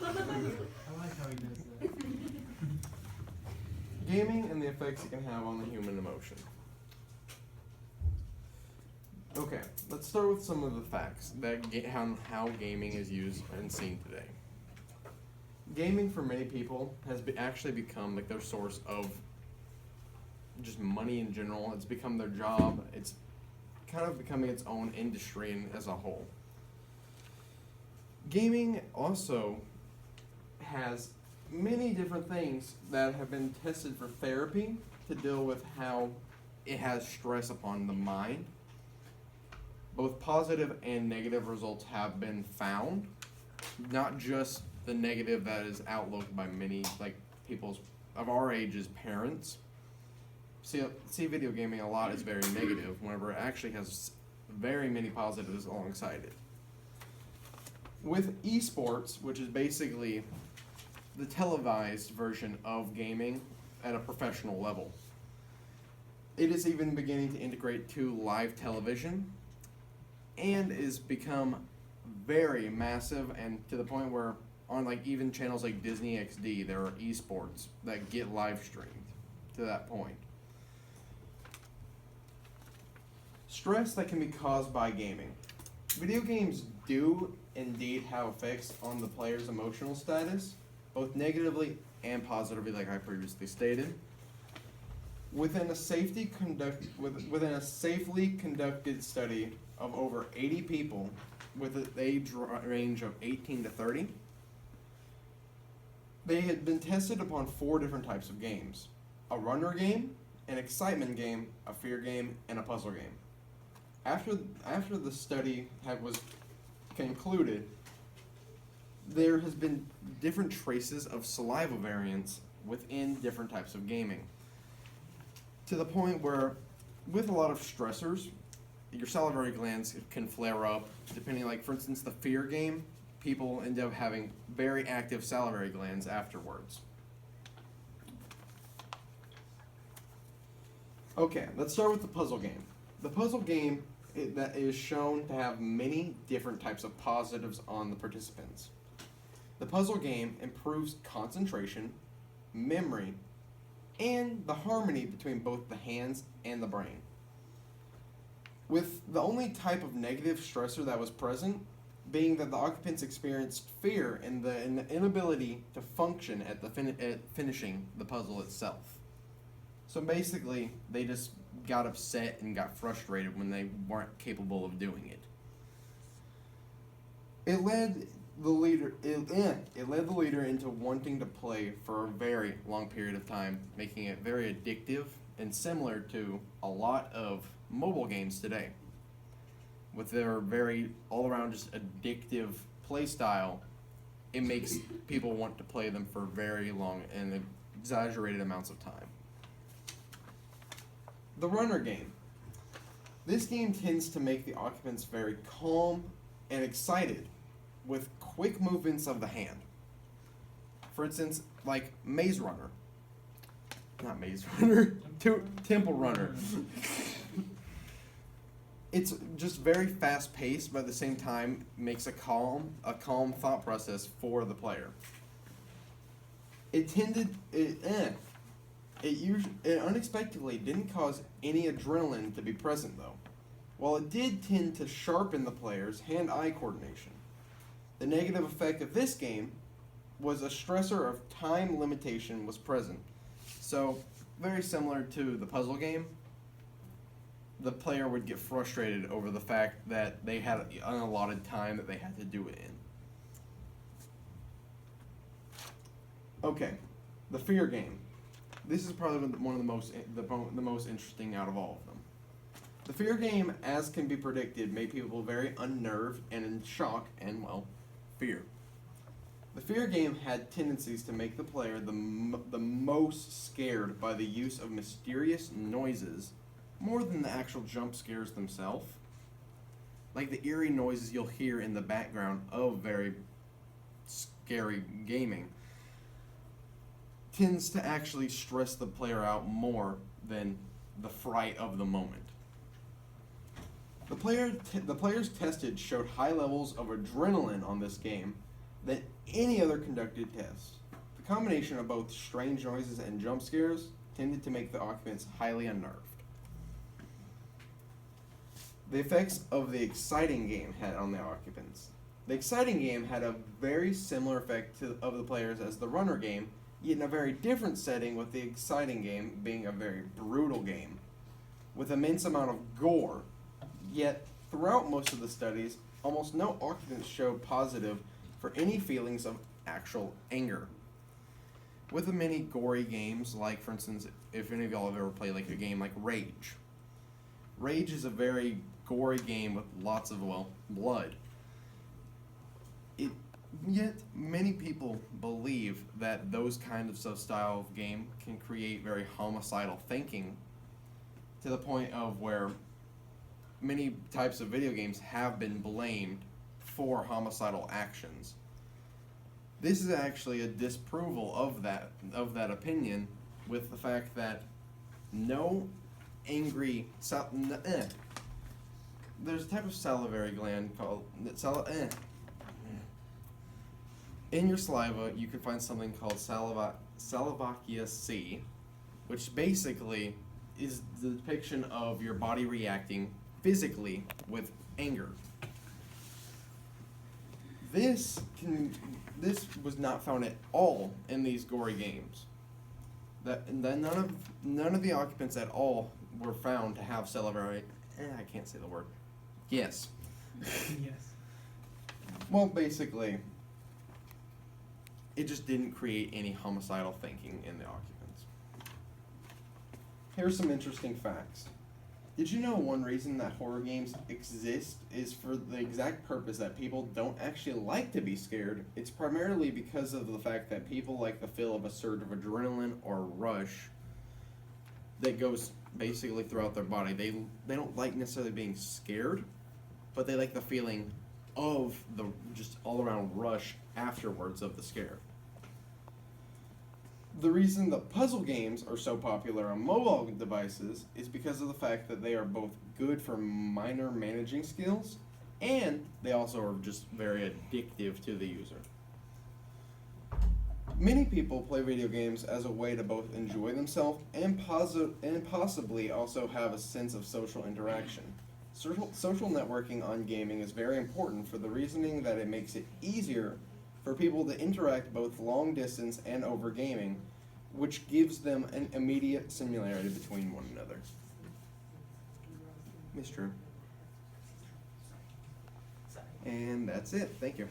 like how he does that. Gaming and the effects it can have on the human emotion. Okay, let's start with some of the facts that how gaming is used and seen today. Gaming for many people has actually become like their source of just money in general. It's become their job. It's kind of becoming its own industry as a whole. Gaming also has many different things that have been tested for therapy to deal with how it has stress upon the mind. Both positive and negative results have been found, not just the negative that is outlooked by many like people's of our age as parents. See video gaming a lot as very negative, whenever it actually has very many positives alongside it. With esports, which is basically the televised version of gaming at a professional level, it is even beginning to integrate to live television and is become very massive, and to the point where on like even channels like Disney XD there are esports that get live streamed to that point. Stress that can be caused by gaming. Video games do indeed have effects on the player's emotional status, both negatively and positively, like I previously stated. Within a safely conducted study of over 80 people with an age range of 18 to 30, they had been tested upon 4 different types of games: a runner game, an excitement game, a fear game, and a puzzle game. After the study was concluded, there has been different traces of saliva variants within different types of gaming, to the point where with a lot of stressors, your salivary glands can flare up, depending, like for instance the fear game, people end up having very active salivary glands afterwards. Okay, let's start with the puzzle game. The puzzle game that is shown to have many different types of positives on the participants. The puzzle game improves concentration, memory, and the harmony between both the hands and the brain. With the only type of negative stressor that was present being that the occupants experienced fear and the inability to function at finishing the puzzle itself. So basically, they just got upset and got frustrated when they weren't capable of doing it. It led the leader into wanting to play for a very long period of time, making it very addictive and similar to a lot of mobile games today. With their very all-around just addictive play style, it makes people want to play them for very long and exaggerated amounts of time. The runner game. This game tends to make the occupants very calm and excited with quick movements of the hand. For instance, like Maze Runner. Not Maze Runner, Temple Runner. It's just very fast paced, but at the same time makes a calm thought process for the player. It unexpectedly didn't cause any adrenaline to be present though, while it did tend to sharpen the player's hand-eye coordination. The negative effect of this game was a stressor of time limitation was present. So, very similar to the puzzle game, the player would get frustrated over the fact that they had an unallotted time that they had to do it in. Okay, the fear game. This is probably one of the most interesting out of all of them. The fear game, as can be predicted, made people very unnerved and in shock and, well, fear. The fear game had tendencies to make the player the most scared by the use of mysterious noises more than the actual jump scares themselves. Like the eerie noises you'll hear in the background of very scary gaming tends to actually stress the player out more than the fright of the moment. The players tested showed high levels of adrenaline on this game, than any other conducted test. The combination of both strange noises and jump scares tended to make the occupants highly unnerved. The effects of the exciting game had on the occupants. The exciting game had a very similar effect of the players as the runner game, yet in a very different setting, with the exciting game being a very brutal game, with immense amount of gore. Yet, throughout most of the studies, almost no occupants showed positive for any feelings of actual anger. With the many gory games, like for instance, if any of y'all have ever played like a game like Rage. Rage is a very gory game with lots of, blood. Yet, many people believe that those kinds of style of game can create very homicidal thinking, to the point of where many types of video games have been blamed for homicidal actions. This is actually a disapproval of that opinion, with the fact that no angry there's a type of salivary gland called in your saliva. You can find something called Salivacea C, which basically is the depiction of your body reacting physically with anger. This was not found at all in these gory games. None of the occupants at all were found to have salivary. I can't say the word. Yes. Yes. Well, basically, it just didn't create any homicidal thinking in the occupants. Here's some interesting facts. Did you know one reason that horror games exist is for the exact purpose that people don't actually like to be scared? It's primarily because of the fact that people like the feel of a surge of adrenaline or rush that goes basically throughout their body. They don't like necessarily being scared, but they like the feeling of the just all around rush afterwards of the scare. The reason the puzzle games are so popular on mobile devices is because of the fact that they are both good for minor managing skills, and they also are just very addictive to the user. Many people play video games as a way to both enjoy themselves and possibly also have a sense of social interaction. Social networking on gaming is very important for the reasoning that it makes it easier for people to interact both long distance and over gaming, which gives them an immediate similarity between one another. Miss Drew. And that's it. Thank you.